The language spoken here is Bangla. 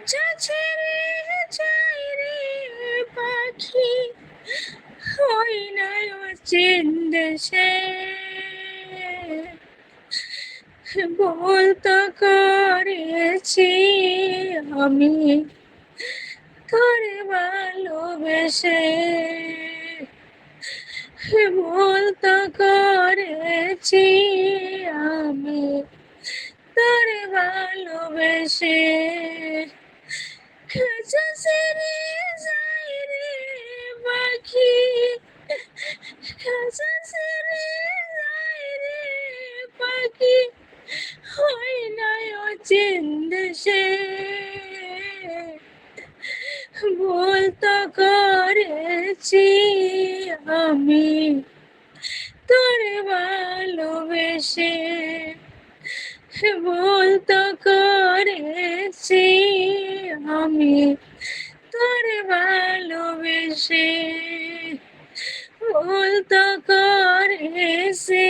ছেড়ে যাই রে পাখি, ওই নাই অচিন দেশে। ভুল তো করেছি আমি তোরে ভালোবেসে, ভুল তো করেছি আমি তোরে ভালোবেসে। খাঁচা ছেড়ে যাই রে পাখি, খাঁচা ছেড়ে যাই রে পাখি, হয় নাই অচিন দেশে। ভুল তো করেছি আমি তোরে ভালোবেসে, ভুল তো করেছি আমি তোরে ভালোবেসে, ভুল তো করেছি